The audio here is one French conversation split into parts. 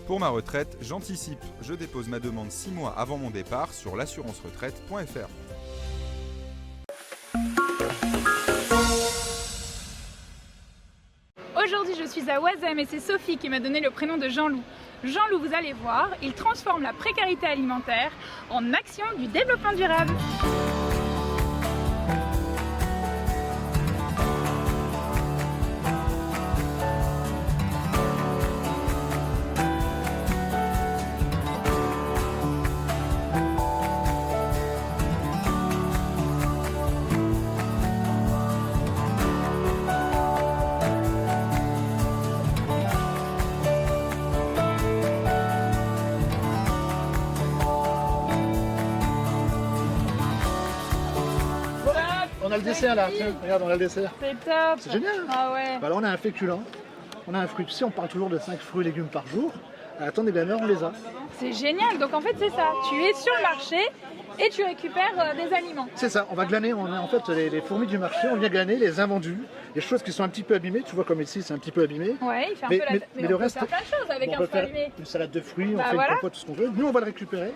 Pour ma retraite, j'anticipe. Je dépose ma demande 6 mois avant mon départ sur l'assurance-retraite.fr. Aujourd'hui, je suis à Oisem et c'est Sophie qui m'a donné le prénom de Jean-Loup. Jean-Loup, vous allez voir, il transforme la précarité alimentaire en action du développement durable. On a le dessert là, tiens, regarde, on a le dessert. C'est top. C'est génial. Ah ouais. Bah, là, on a un féculent, on a un fruit. Tu sais, on parle toujours de 5 fruits et légumes par jour. À la tente des Blaneurs, on les a. C'est génial. Donc en fait, c'est ça. Tu es sur le marché et tu récupères des aliments. C'est ça, on va glaner, on a en fait les fourmis du marché, on vient glaner les invendus, les choses qui sont un petit peu abîmées. Tu vois comme ici, c'est un petit peu abîmé. Ouais, il fait un Mais- peu la mais- tête. mais Mais le on peut reste, faire plein de choses avec on un peut fruit faire abîmé. une salade de fruits, Bah on fait voilà. une compote, tout ce qu'on veut. Nous, on va le récupérer.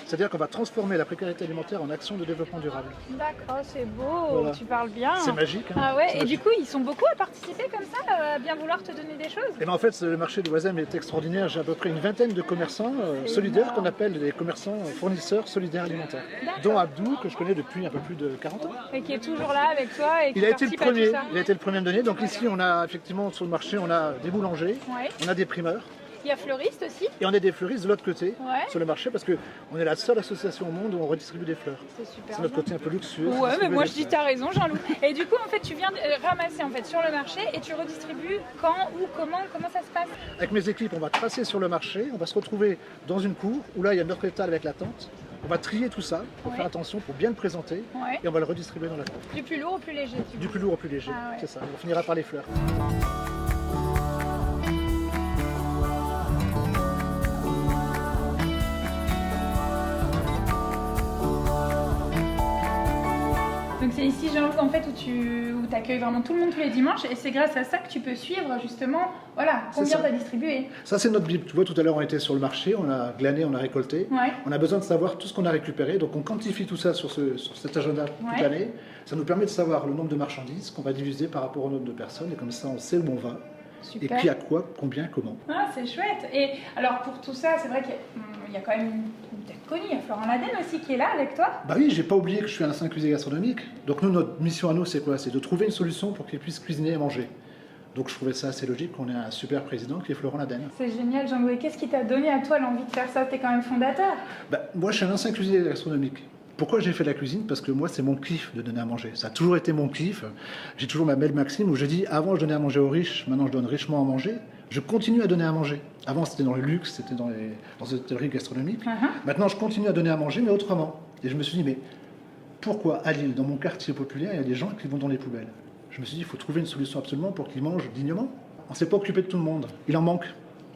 C'est-à-dire qu'on va transformer la précarité alimentaire en action de développement durable. D'accord, c'est beau. Voilà. Tu parles bien. C'est magique. Hein. Ah ouais. C'est Et du magique. coup, ils sont beaucoup à participer comme ça, à bien vouloir te donner des choses. Et ben en fait, le marché de Oisem est extraordinaire. J'ai à peu près une vingtaine de commerçants solidaires qu'on appelle les commerçants fournisseurs solidaires alimentaires. D'accord. Dont Abdou, que je connais depuis un peu plus de 40 ans. Et qui est toujours là avec toi et qui Il a été le participe à tout premier, ça. il a été le premier à me donner. Donc ici, on a effectivement sur le marché, on a des boulangers, Ouais. on a des primeurs Il y a fleuriste aussi. et on a des fleuristes de l'autre côté Ouais. sur le marché parce que on est la seule association au monde où on redistribue des fleurs. C'est super. C'est notre bien. côté un peu luxueux. Ouais, mais distribuer moi des je dis fleurs. t'as raison, Jean-Loup. Et du coup, en fait, tu viens ramasser en fait sur le marché et tu redistribues quand, où, comment ça se passe? Avec mes équipes, on va tracer sur le marché, on va se retrouver dans une cour où là il y a notre étal avec la tente. On va trier tout ça pour Ouais. faire attention, pour bien le présenter Ouais. et on va le redistribuer dans la cour. Du plus lourd au plus léger. Du plus lourd au plus léger, Ah ouais. c'est ça. On finira par les fleurs. Donc c'est ici, Jean-Loup, en fait, où tu accueilles vraiment tout le monde tous les dimanches et c'est grâce à ça que tu peux suivre justement, voilà, combien ça. tu as distribué. Ça c'est notre Bible. Tu vois, tout à l'heure on était sur le marché, on a glané, on a récolté. Ouais. On a besoin de savoir tout ce qu'on a récupéré, donc on quantifie tout ça sur cet agenda toute Ouais. l'année. Ça nous permet de savoir le nombre de marchandises qu'on va diviser par rapport au nombre de personnes et comme ça on sait où on va. Super. Et qui a quoi, combien, comment. Ah, c'est chouette. Et alors pour tout ça, c'est vrai qu'il y a quand même une tête connue, il y a Florent Laden aussi qui est là avec toi. Bah oui, j'ai pas oublié que je suis un ancien cuisinier gastronomique. Donc nous, notre mission à nous, c'est quoi? C'est de trouver une solution pour qu'ils puissent cuisiner et manger. Donc je trouvais ça assez logique qu'on ait un super président qui est Florent Laden. C'est génial, Jean-Louis. Qu'est-ce qui t'a donné à toi l'envie de faire ça? T'es quand même fondateur. Bah, moi, je suis un ancien cuisinier gastronomique. Pourquoi j'ai fait de la cuisine? Parce que moi, c'est mon kiff de donner à manger. Ça a toujours été mon kiff. J'ai toujours ma belle maxime où je dis avant, je donnais à manger aux riches, maintenant, je donne richement à manger. Je continue à donner à manger. Avant, c'était dans le luxe, c'était dans les hôtelleries gastronomiques. Maintenant, je continue à donner à manger, mais autrement. Et je me suis dit, mais pourquoi à Lille, dans mon quartier populaire, il y a des gens qui vont dans les poubelles? Je me suis dit, il faut trouver une solution absolument pour qu'ils mangent dignement. On ne s'est pas occupé de tout le monde. Il en manque.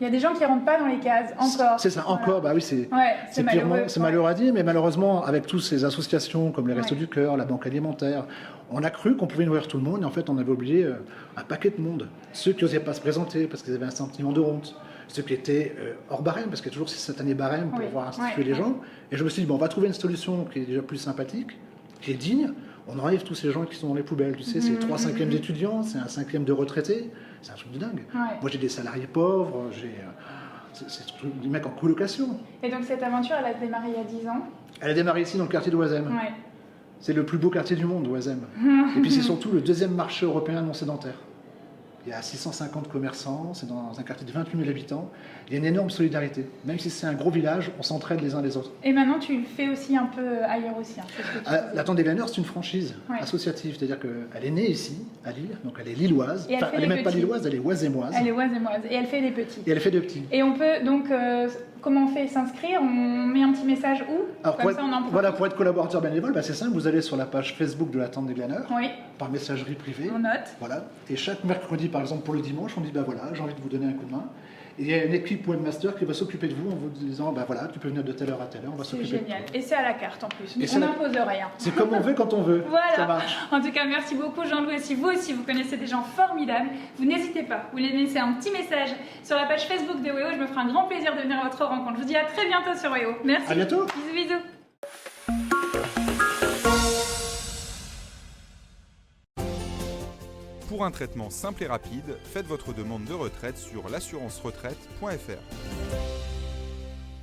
Il y a des gens qui rentrent pas dans les cases, encore. C'est ça, encore, bah oui, c'est Ouais, c'est purement, malheureux. c'est malheureux à dire, mais malheureusement, avec toutes ces associations comme les Restos Ouais. du Cœur, la Banque Alimentaire, on a cru qu'on pouvait nourrir tout le monde, et en fait, on avait oublié un paquet de monde. Ceux qui n'osaient pas se présenter parce qu'ils avaient un sentiment de honte, ceux qui étaient hors barème, parce qu'il y a toujours ces satanés barèmes pour Oui. pouvoir instituer Ouais, les ouais. gens. Et je me suis dit, bon, on va trouver une solution qui est déjà plus sympathique, qui est digne. On enlève tous ces gens qui sont dans les poubelles. Tu sais, c'est 3/5 d'étudiants, c'est un 5e de retraités. C'est un truc de dingue. Ouais. Moi, j'ai des salariés pauvres, c'est des mecs en colocation. Et donc cette aventure, elle a démarré il y a 10 ans. Elle a démarré ici dans le quartier d'Oisem. Ouais. C'est le plus beau quartier du monde, Oisem. Et puis c'est surtout le deuxième marché européen non sédentaire. Il y a 650 commerçants, c'est dans un quartier de 28 000 habitants. Il y a une énorme solidarité. Même si c'est un gros village, on s'entraide les uns les autres. Et maintenant, tu le fais aussi un peu ailleurs aussi. Hein, c'est ce que tu faisais. La Tente des Blaneurs, c'est une franchise Ouais. associative. C'est-à-dire qu'elle est née ici, à Lille, donc elle est lilloise. Et elle Enfin, fait elle n'est les même pas petits. lilloise, elle est oisemoise. Elle est oisemoise et elle fait des petits. Et elle fait de petits. Et on peut donc, comment on fait s'inscrire? On met un petit message où? Alors, Comme pour ça, être, on en profite. voilà, pour être collaborateur bénévole, bah, c'est simple, vous allez sur la page Facebook de la Tente des Blaneurs, Oui, par messagerie privée. on note. Voilà. Et chaque mercredi, par exemple, pour le dimanche, on dit, bah voilà, j'ai envie de vous donner un coup de main. Et il y a une équipe webmaster qui va s'occuper de vous en vous disant, bah voilà, tu peux venir de telle heure à telle heure, on va C'est s'occuper de génial. toi. Et c'est à la carte en plus. Et On n'impose rien. C'est comme on veut quand on veut. Voilà. Ça marche. En tout cas, merci beaucoup Jean-Loup. Et si vous aussi, vous connaissez des gens formidables, vous n'hésitez pas. Vous les laissez un petit message sur la page Facebook de WEO. Je me ferai un grand plaisir de venir à votre rencontre. Je vous dis à très bientôt sur WEO. Merci. À bientôt. Bisous, bisous. Pour un traitement simple et rapide, faites votre demande de retraite sur l'assurance-retraite.fr.